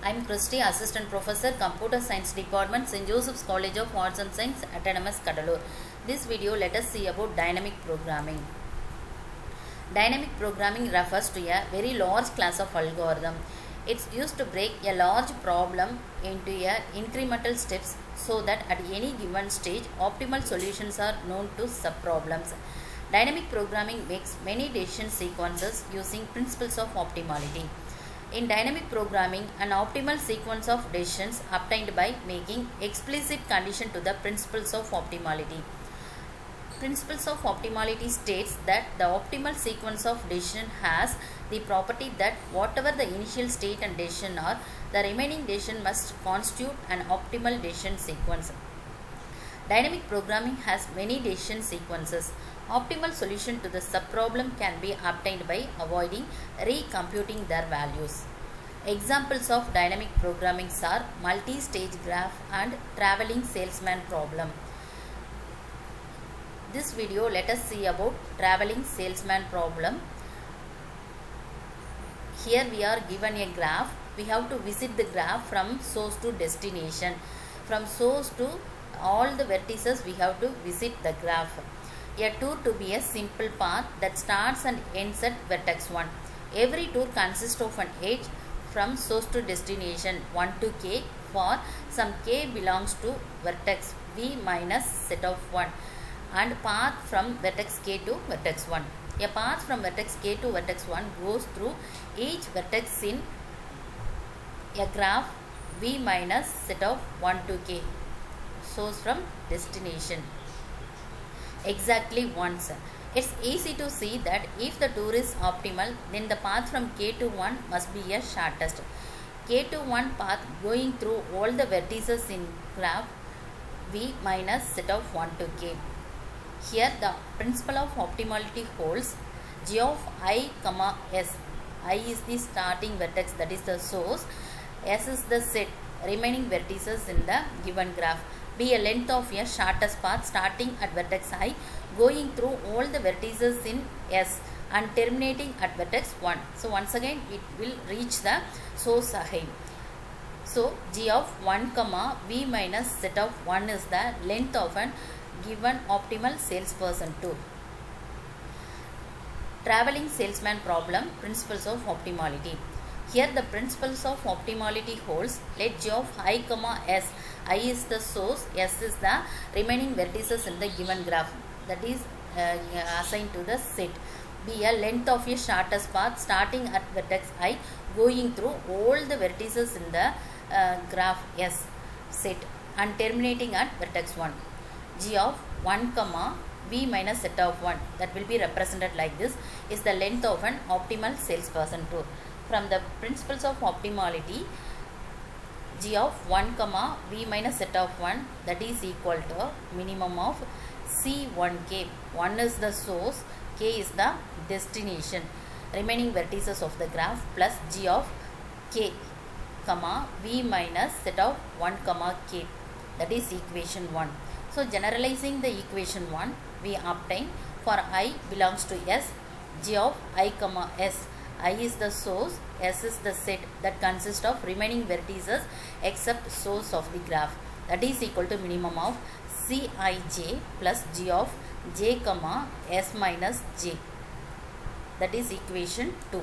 I'm Christy, Assistant Professor, Computer Science Department, St. Joseph's College of Arts and Science, Autonomous, Kadalur. This video, let us see about dynamic programming. Dynamic programming refers to a very large class of algorithm. It's used to break a large problem into incremental steps so that at any given stage, optimal solutions are known to subproblems. Dynamic programming makes many decision sequences using principles of optimality. In dynamic programming, an optimal sequence of decisions obtained by making explicit condition to the principles of optimality. Principles of optimality states that the optimal sequence of decision has the property that whatever the initial state and decision are, the remaining decision must constitute an optimal decision sequence. Dynamic programming has many decision sequences. Optimal solution to the subproblem can be obtained by avoiding recomputing their values. Examples of dynamic programming are multi-stage graph and traveling salesman problem. This video, let us see about traveling salesman problem. Here we are given a graph. We have to visit the graph from source to destination. From source to all the vertices we have to visit the graph. A tour to be a simple path that starts and ends at vertex 1. Every tour consists of an edge from source to destination 1 to k for some k belongs to vertex v minus set of 1 and path from vertex k to vertex 1. A path from vertex k to vertex 1 goes through each vertex in a graph v minus set of 1 to k. Source from destination. Exactly once. It's easy to see that if the tour is optimal, then the path from k to 1 must be a shortest. K to 1 path going through all the vertices in graph v minus set of 1 to k. Here the principle of optimality holds. G of I comma s. I is the starting vertex, that is the source. S is the set remaining vertices in the given graph. Be a length of a shortest path starting at vertex I, going through all the vertices in S and terminating at vertex 1. So once again it will reach the source I. So G of 1 comma v minus set of 1 is the length of an given optimal salesperson tour. Traveling salesman problem, principles of optimality. Here the principles of optimality holds. Let G of I comma s. I is the source, s is the remaining vertices in the given graph, that is assigned to the set. Be a length of a shortest path starting at vertex I, going through all the vertices in the graph S set and terminating at vertex 1. G of 1 comma v minus set of 1, that will be represented like this, is the length of an optimal salesperson tour. From the principles of optimality, G of 1 comma v minus set of 1, that is equal to minimum of C1k. 1 is the source, k is the destination, remaining vertices of the graph, plus G of k comma v minus set of 1 comma k, that is equation 1. So generalizing the equation 1, we obtain for I belongs to S, G of I comma s. I is the source, S is the set that consists of remaining vertices except source of the graph, that is equal to minimum of Cij plus G of j comma s minus j, that is equation 2.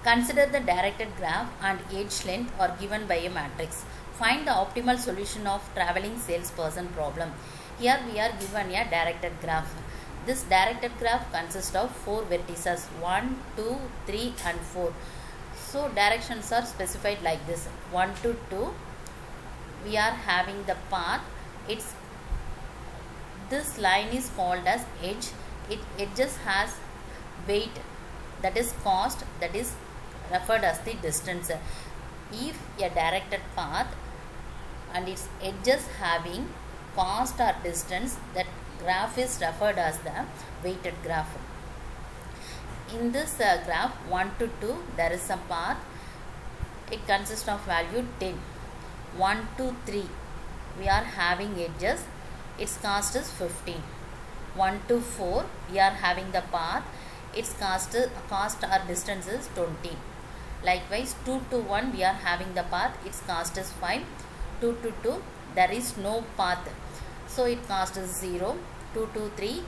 Consider the directed graph and edge length are given by a matrix. Find the optimal solution of traveling salesperson problem. Here we are given a directed graph. This directed graph consists of 4 vertices 1, 2, 3 and 4. So directions are specified like this. 1 to 2 we are having the path. This line is called as edge. It just has weight, that is cost, that is referred as the distance. If a directed path and its edges having cost or distance, that graph is referred as the weighted graph. In this graph 1 to 2 there is a path. It consists of value 10. 1 to 3 we are having edges. Its cost is 15. 1 to 4 we are having the path. Its cost or distance is 20. Likewise 2 to 1 we are having the path, its cost is 5. 2 to 2 there is no path, so it cost is 0. 2 to 3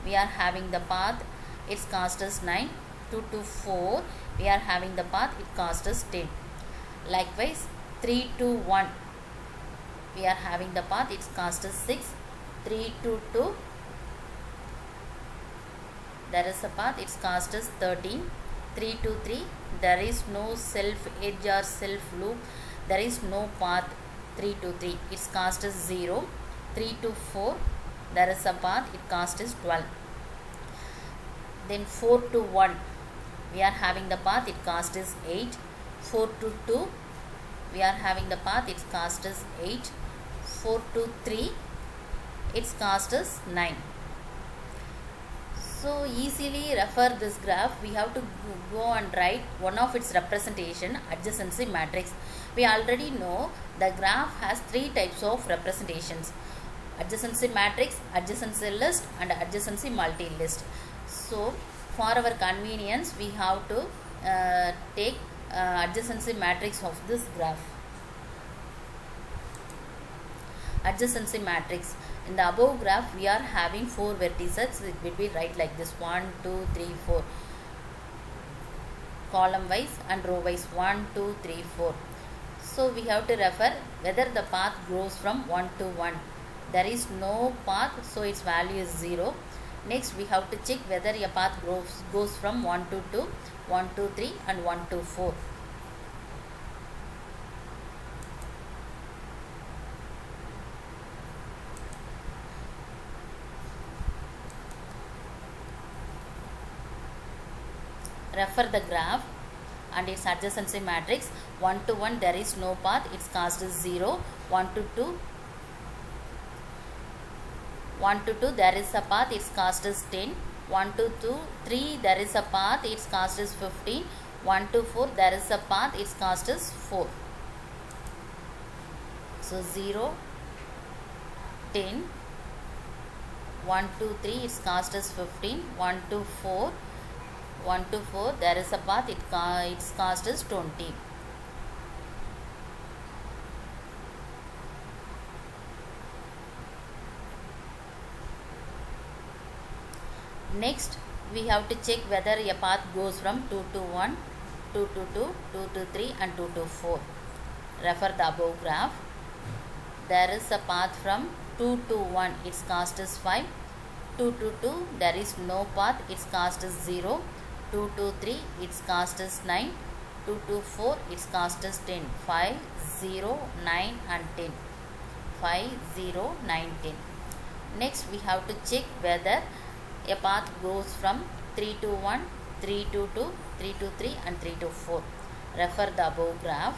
we are having the path, its cost is 9. 2 to 4 we are having the path, it cost is 10. Likewise 3 to 1 we are having the path, its cost is 6. 3 to 2 there is a path, its cost is 13. 3 to 3 there is no self edge or self loop, there is no path. 3 to 3 its cost is 0. 3 to 4 there is a path, its cost is 12. Then 4 to 1 we are having the path, its cost is 8. 4 to 2 we are having the path, its cost is 8. 4 to 3 its cost is 9. So easily refer this graph, we have to go and write one of its representation, adjacency matrix. We already know the graph has 3 types of representations: adjacency matrix, adjacency list and adjacency multi-list. So for our convenience we have to take adjacency matrix of this graph. Adjacency matrix. In the above graph we are having 4 vertices, it will be right like this: 1 2 3 4, column wise and row wise: 1 2 3 4. So we have to refer whether the path goes from 1 to 1. There is no path, so its value is 0. Next we have to check whether a path goes from 1 to 2, 1 to 3 and 1 to 4. Refer the graph and its adjacency matrix. 1 to 1 there is no path, its cost is 0. 1 to 2 there is a path, its cost is 10. 1 to 3 there is a path, its cost is 15. 1 to 4 there is a path, its cost is 4. So 0, 10, 1 to 3 its cost is 15. 1 to 4 there is a path, its cost is 20. Next we have to check whether a path goes from 2 to 1, 2 to 2, 2 to 3 and 2 to 4. Refer the above graph. There is a path from 2 to 1, its cost is 5. 2 to 2 there is no path, its cost is 0. 2 to 3 its cost is 9. 2 to 4 its cost is 10. 5 0 9 and 10. 5 0 9 10. Next we have to check whether a path goes from 3 to 1, 3 to 2, 3 to 3 and 3 to 4. Refer the above graph.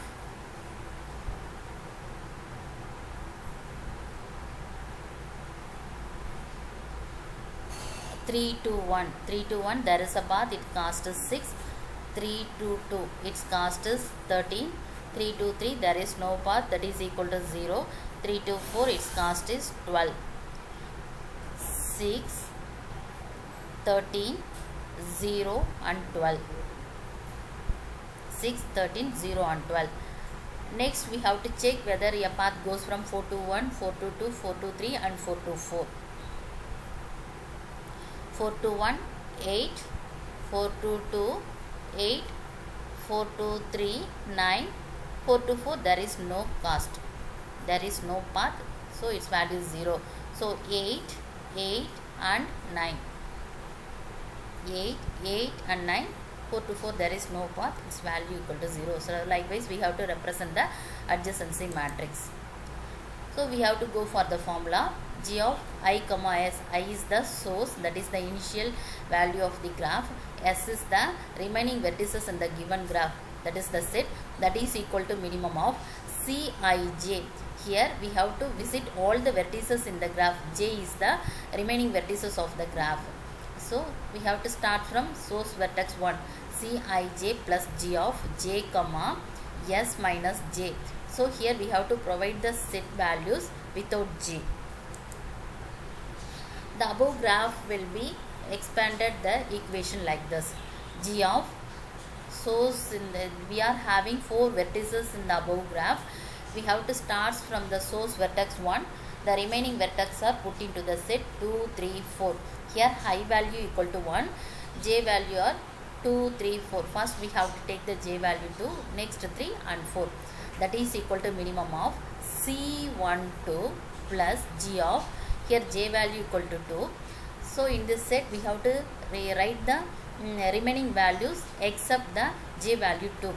Three to 1 there is a path, its cost is 6. 3 to 2 its cost is 13. 3 to 3 there is no path, that is equal to 0. 3 to 4 its cost is 12. 6, 13, 0 and 12. 6, 13, 0 and 12. Next we have to check whether a path goes from 4 to 1, 4 to 2, 4 to 3 and 4 to 4. 4 to 1 8, 4 to 2 8, 4 to 3 9, 4 to 4 there is no cost, there is no path, so its value is 0. So 8, 8 and 9. 8, 8 and 9. 4 to 4 there is no path, its value equal to 0. So likewise we have to represent the adjacency matrix. So we have to go for the formula. G of I comma S. I is the source, that is the initial value of the graph. S is the remaining vertices in the given graph, that is the set, that is equal to minimum of Cij. Here we have to visit all the vertices in the graph. J is the remaining vertices of the graph. So we have to start from source vertex 1. Cij plus G of J comma S minus J. So here we have to provide the set values without J. The above graph will be expanded the equation like this. G of source in the, we are having 4 vertices in the above graph. We have to start from the source vertex 1. The remaining vertex are put into the set 2, 3, 4. Here I value equal to 1, j value are 2, 3, 4. First we have to take the j value to next 3 and 4. That is equal to minimum of C12 plus g of, here j value equal to 2. So in this set we have to write the remaining values except the j value 2,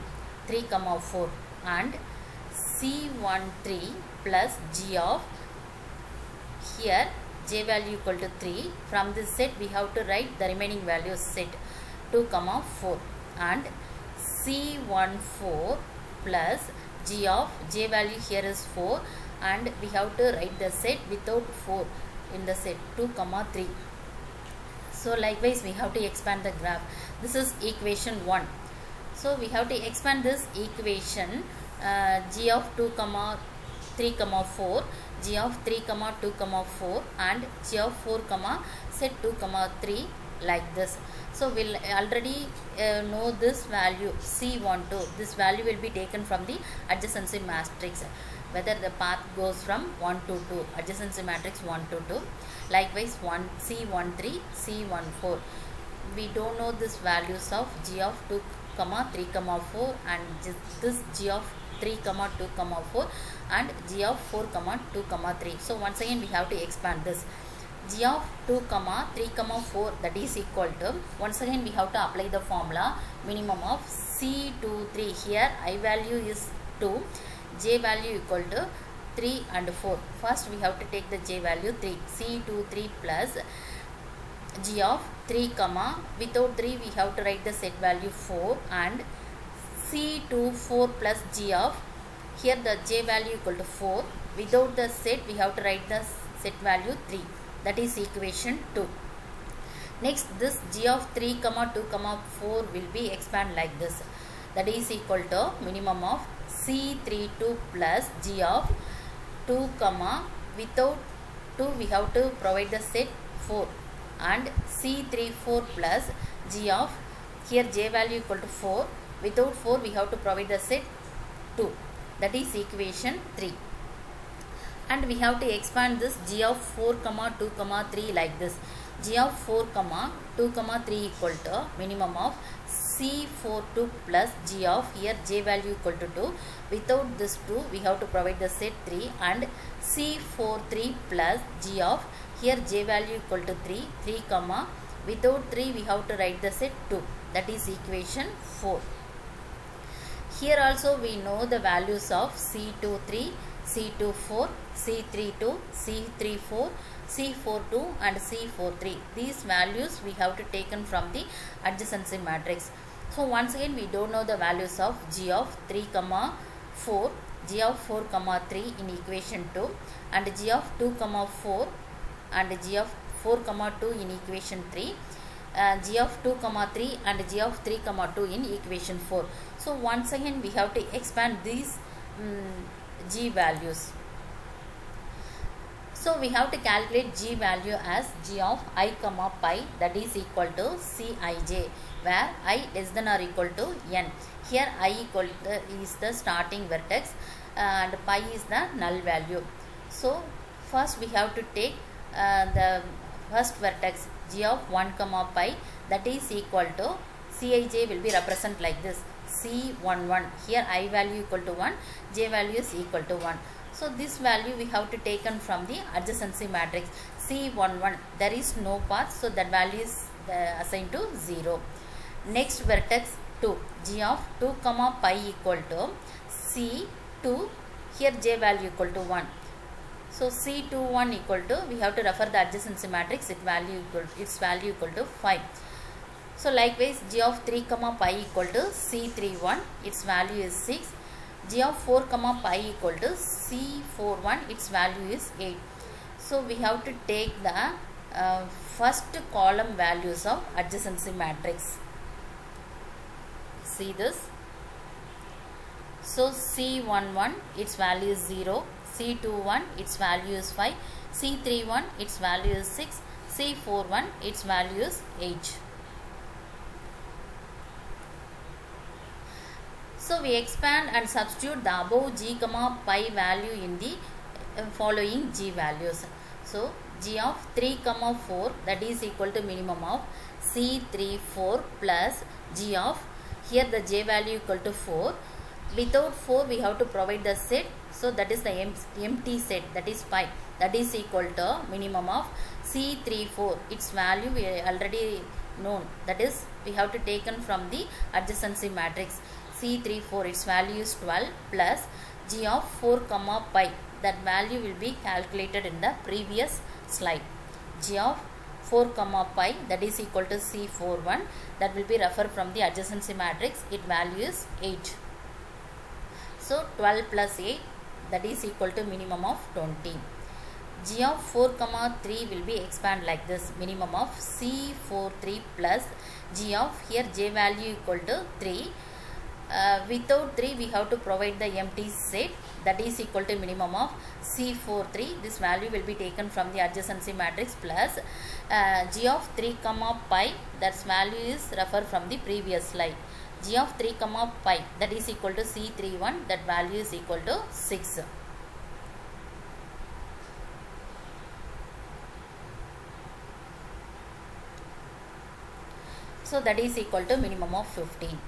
3, 4 and C13 plus g of, here j value equal to 3. From this set we have to write the remaining values set 2, 4 and C14 plus g of, j value here is 4 and we have to write the set without 4 in the set 2, 3. So likewise we have to expand the graph. This is equation 1. So we have to expand this equation, g of 2, 3, 4, g of 3, 2, 4 and g of 4, set 2, 3 like this. So we'll already know this value C12. This value will be taken from the adjacency matrix, whether the path goes from 1 to 2, adjacency matrix 1 to 2. Likewise C13, C14. We don't know this values of g of 2, 3, 4 and this g of 3, 2, 4 and g of 4, 2, 3. So once again we have to expand this. G of 2, 3, 4, that is equal to, once again we have to apply the formula minimum of C23. Here I value is 2, j value equal to 3 and 4. First we have to take the j value 3, C23 plus g of 3, without 3 we have to write the set value 4 and C24 plus g of, here the j value equal to 4. Without the set we have to write the set value 3. That is equation 2. Next this g of 3, 2, 4 will be expand like this. That is equal to minimum of C32 plus g of 2, without 2 we have to provide the set 4 and C34 plus g of, here j value equal to 4. Without 4 we have to provide the set 2. That is equation 3. And we have to expand this g of 4, 2, 3 like this. G of 4, 2, 3 equal to minimum of C42 plus g of, here j value equal to 2. Without this 2 we have to provide the set 3 and C43 plus g of, here j value equal to 3, 3, without 3 we have to write the set 2. That is equation 4. Here also we know the values of C23, C24, C32, C34, C42 and C43. These values we have to taken from the adjacency matrix. So once again we don't know the values of g of 3, 4, g of 4, 3 in equation 2 and g of 2, 4 and g of 4, 2 in equation 3. G of 2, 3 and g of 3, 2 in equation 4. So once again we have to expand these g values. So we have to calculate g value as g of I, pi, that is equal to Cij, where I less than or equal to n. Here I equal to is the starting vertex and pi is the null value. So first we have to take the first vertex g of 1, pi, that is equal to Cij will be represent like this, C11. Here I value equal to 1, j value is equal to 1. So this value we have to taken from the adjacency matrix C11. There is no path, so that value is assigned to 0. Next vertex 2, g of 2, pi equal to C2. Here j value equal to 1. So C21 equal to, we have to refer the adjacency matrix, its value equal to 5. So likewise g of 3, pi equal to C31, its value is 6. G of 4, pi equal to C41, its value is 8. So we have to take the first column values of adjacency matrix. See this. So C11, its value is 0. C21, its value is 5. C31, its value is 6. C41, its value is 8. So we expand and substitute the above g comma pi value in the following g values. So g of 3 comma 4, that is equal to minimum of C34 plus g of, here the j value equal to 4. Without 4 we have to provide the set, so that is the empty set, that is pi, that is equal to minimum of C34. Its value we already known, that is we have to taken from the adjacency matrix. C34, its value is 12 plus g of 4 comma pi, that value will be calculated in the previous slide. G of 4 comma pi, that is equal to C41, that will be referred from the adjacency matrix. Its value is 8. So 12 plus 8, that is equal to minimum of 20. G of 4 comma 3 will be expand like this, minimum of C43 plus g of, here j value equal to 3. Without 3 we have to provide the empty set, that is equal to minimum of C43. This value will be taken from the adjacency matrix plus g of 3 comma pi, that value is referred from the previous slide. G of 3 comma pi, that is equal to C31, that value is equal to 6. So that is equal to minimum of 15.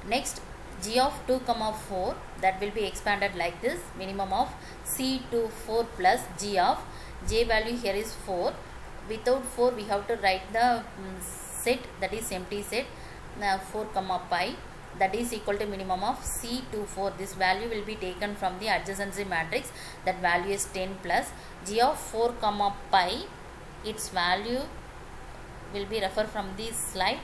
Next, g of 2 comma 4, that will be expanded like this, minimum of C24 plus g of, j value here is 4. Without 4 we have to write the set, that is empty set, 4 comma pi, that is equal to minimum of C24. This value will be taken from the adjacency matrix, that value is 10 plus g of 4 comma pi, its value will be referred from this slide.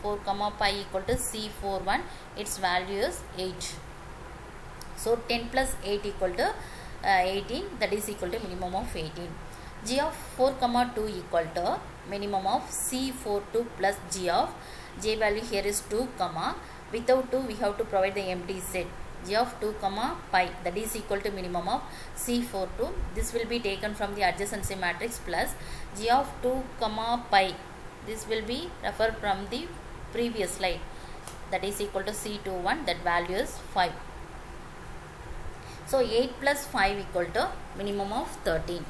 4 comma pi equal to C41, its value is 8. So 10 plus 8 equal to 18, that is equal to minimum of 18. G of 4 comma 2 equal to minimum of C42 plus g of, j value here is 2 comma, without 2 we have to provide the empty set, g of 2 comma pi, that is equal to minimum of C42. This will be taken from the adjacency matrix plus g of 2 comma pi, this will be referred from the previous slide, that is equal to C21, that value is 5. So 8 plus 5 equal to minimum of 13.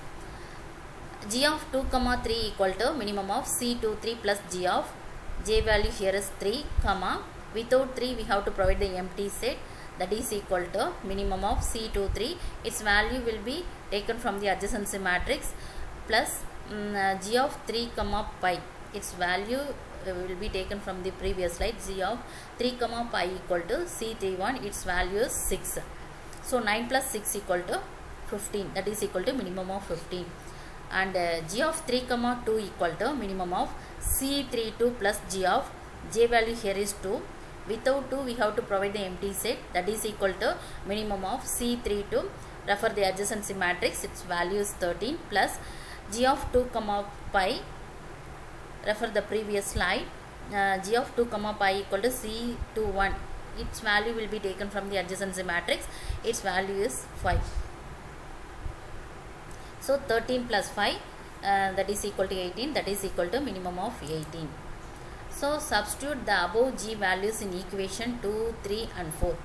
G of 2 comma 3 equal to minimum of C23 plus g of, j value here is 3 comma, without 3 we have to provide the empty set, that is equal to minimum of C23. Its value will be taken from the adjacency matrix plus g of 3 comma pi, its value will be taken from the previous slide, g of 3 comma pi equal to C31, its value is 6. So 9 plus 6 equal to 15, that is equal to minimum of 15. And g of 3 comma 2 equal to minimum of C32 plus g of, j value here is 2. Without 2 we have to provide the empty set, that is equal to minimum of C32, refer the adjacency matrix, its value is 13 plus g of 2 comma pi, refer the previous slide, g of 2 comma pi equal to C21, its value will be taken from the adjacency matrix, its value is 5. So 13 plus 5, that is equal to 18, that is equal to minimum of 18. So substitute the above g values in equation 2, 3 and 4.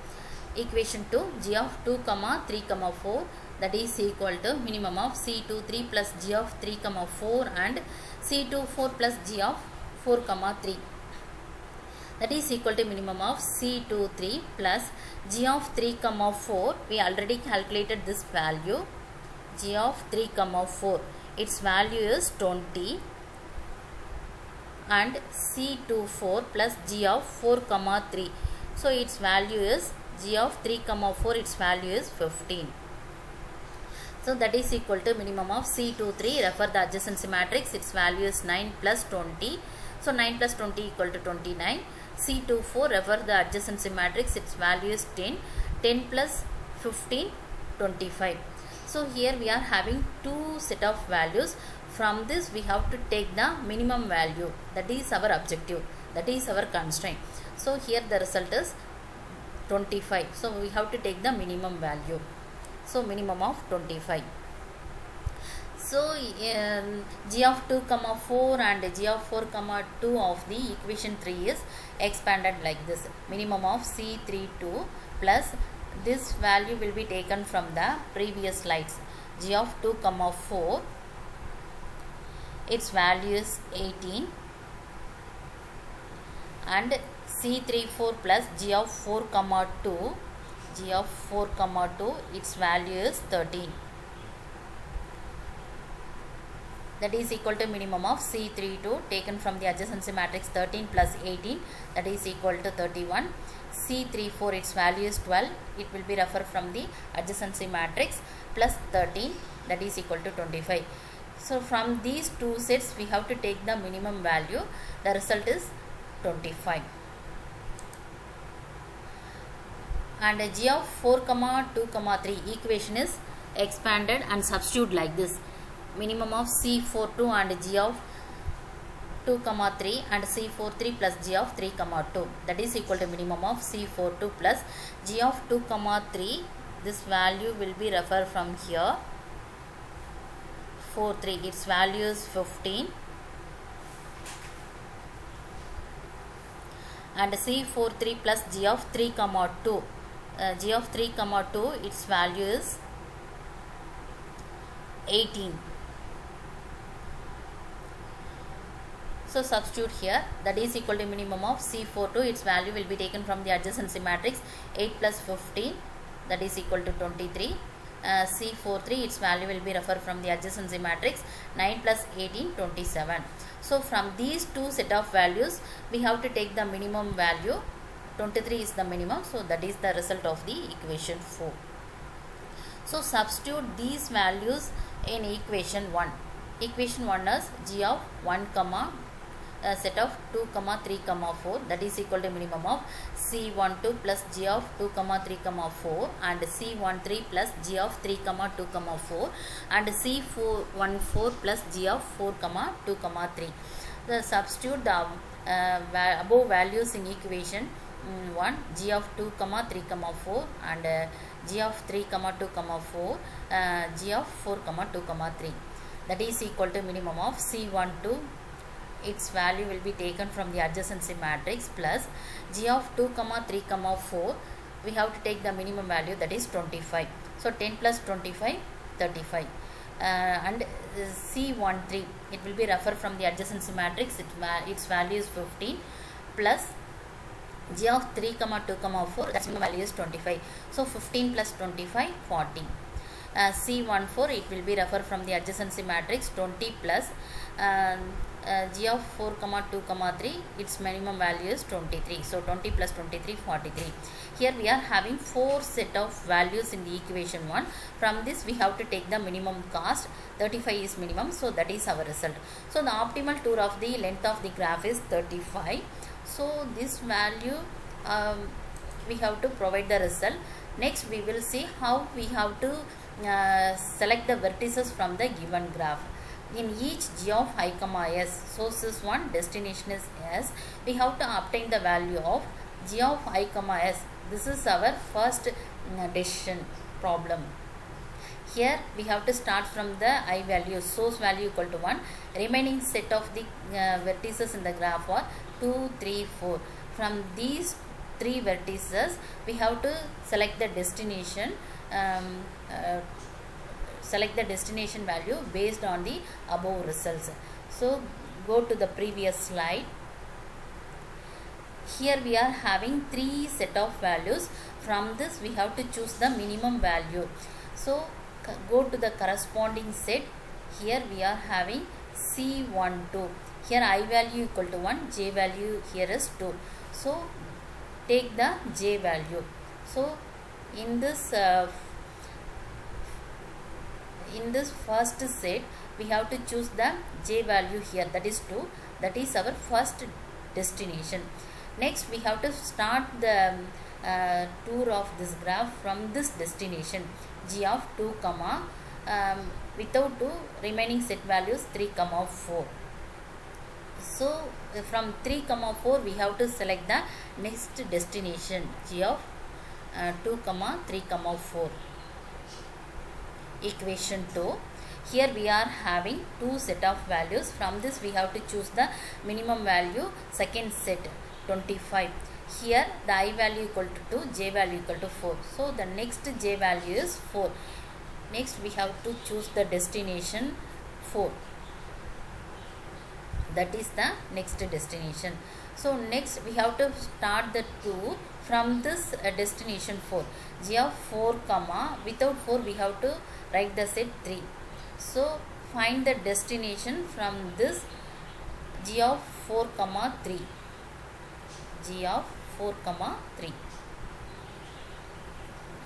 Equation 2, g of 2 comma 3 comma 4, that is equal to minimum of C23 plus g of 3 comma 4 and C24 plus g of 4 comma 3, that is equal to minimum of C23 plus g of 3 comma 4. We already calculated this value, g of 3 comma 4, its value is 20, and C24 plus g of 4 comma 3, so its value is g of 3 comma 4, its value is 15. So that is equal to minimum of C23, refer the adjacency matrix, its value is 9 plus 20, so 9 plus 20 equal to 29. C24, refer the adjacency matrix, its value is 10, 10 plus 15, 25. So here we are having two set of values. From this we have to take the minimum value, that is our objective, that is our constraint. So here the result is 25, so we have to take the minimum value, so minimum of 25. So g of 2 comma 4 and g of 4 comma 2 of the equation 3 is expanded like this, minimum of C32 plus this value will be taken from the previous slides. G of 2 comma 4, its value is 18, and C34 plus G of 4 comma 2, G of 4 comma 2, its value is 13. That is equal to minimum of C32 taken from the adjacency matrix 13 plus 18, that is equal to 31. C34, its value is 12. It will be referred from the adjacency matrix plus 13, that is equal to 25. So from these two sets we have to take the minimum value. The result is 25. And G of 4 comma 2 comma 3 equation is expanded and substitute like this. Minimum of C42 and G of 2 comma 3 and C43 plus G of 3 comma 2, that is equal to minimum of C42 plus G of 2 comma 3. This value will be referred from here. 43, its value is 15, and C43 plus G of 3 comma 2, G of 3 comma 2, its value is 18. So substitute here, that is equal to minimum of C42, its value will be taken from the adjacency matrix 8 plus 15, that is equal to 23. C43, its value will be referred from the adjacency matrix 9 plus 18, 27. So from these two set of values we have to take the minimum value. 23 is the minimum, so that is the result of the equation 4. So substitute these values in equation 1. Equation 1 is G of 1 comma set of 2 comma 3 comma 4, that is equal to minimum of C12 plus G of 2 comma 3 comma 4 and C13 plus G of 3 comma 2 comma 4 and C14 plus G of 4 comma 2 comma 3. The substitute the above values in equation 1, G of 2 comma 3 comma 4 and G of 3 comma 2 comma 4, G of 4 comma 2 comma 3, that is equal to minimum of C12, its value will be taken from the adjacency matrix plus G of 2 comma 3 comma 4, we have to take the minimum value, that is 25. So 10 plus 25, 35. And C13, it will be referred from the adjacency matrix, its value is 15 plus G of 3 comma 2 comma 4, that's minimum value is 25. So 15 plus 25, 40. C14, it will be referred from the adjacency matrix 20 plus G of 4 comma 2 comma 3, its minimum value is 23. So 20 plus 23, 43. Here we are having 4 set of values in the equation 1. From this we have to take the minimum cost. 35 is minimum, so that is our result. So the optimal tour of the length of the graph is 35. So this value we have to provide the result. Next we will see how we have to select the vertices from the given graph. In each G of I comma S, source is 1, destination is S, we have to obtain the value of G of I comma S. This is our first decision problem. Here we have to start from the I value, source value equal to 1. Remaining set of the vertices in the graph are 2, 3, 4. From these 3 vertices we have to select the destination, value based on the above results. So go to the previous slide. Here we are having 3 set of values. From this we have to choose the minimum value. So go to the corresponding set. Here we are having C12. Here I value equal to 1, J value here is 2. So take the J value. So in this first set we have to choose the J value here, that is 2. That is our first destination. Next we have to start the tour of this graph from this destination G of 2 comma without 2, remaining set values 3 comma 4. So from 3 comma 4 we have to select the next destination G of 2 comma 3 comma 4. Equation 2. Here we are having 2 set of values. From this we have to choose the minimum value, second set 25. Here the I value equal to 2, j value equal to 4. So the next j value is 4. Next we have to choose the destination 4. That is the next destination. So next we have to start the tour from this destination 4. G of 4 comma, without 4 we have to write the set 3. So find the destination from this g of 4 comma 3. G of 4 comma 3.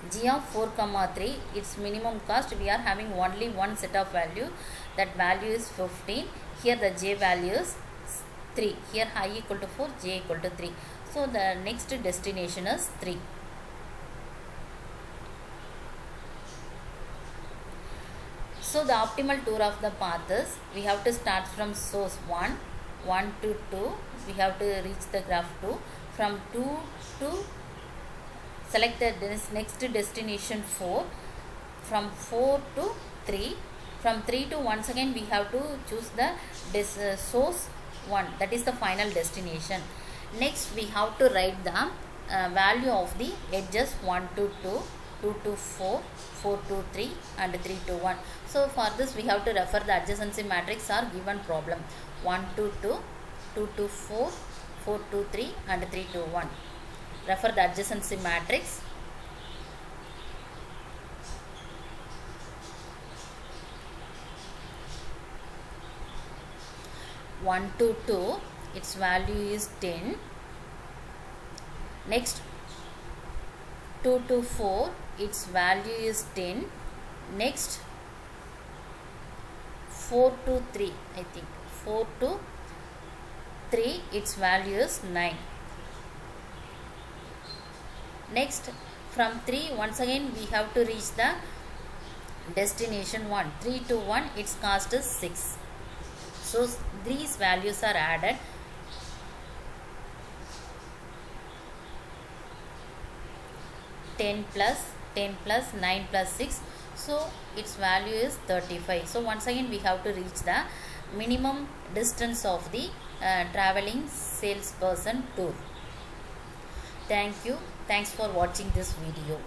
G of 4 comma 3, its minimum cost, we are having only one set of value, that value is 15. Here the j value is 3. Here I equal to 4, j equal to 3. So the next destination is 3. So the optimal tour of the path is, we have to start from source 1 to 2. We have to reach the graph 2. From 2 to select the next destination 4. From 4 to 3. From 3 to once again we have to choose the source 1. That is the final destination. Next we have to write the value of the edges 1 to 2, 2 to 4, 4 to 3 and 3 to 1. So for this we have to refer the adjacency matrix or given problem. 1 to 2, 2 to 4, 4 to 3 and 3 to 1. Refer the adjacency matrix. One to 2, its value is 10. Next 2 to 4, its value is 10. Next 4 to 3, I think 4 to 3, its value is 9. Next from 3 once again we have to reach the destination 1. 3 to 1, its cost is 6. So these values are added. Ten plus 9 plus 6. So its value is 35. So once again we have to reach the minimum distance of the traveling salesperson tour. Thank you. Thanks for watching this video.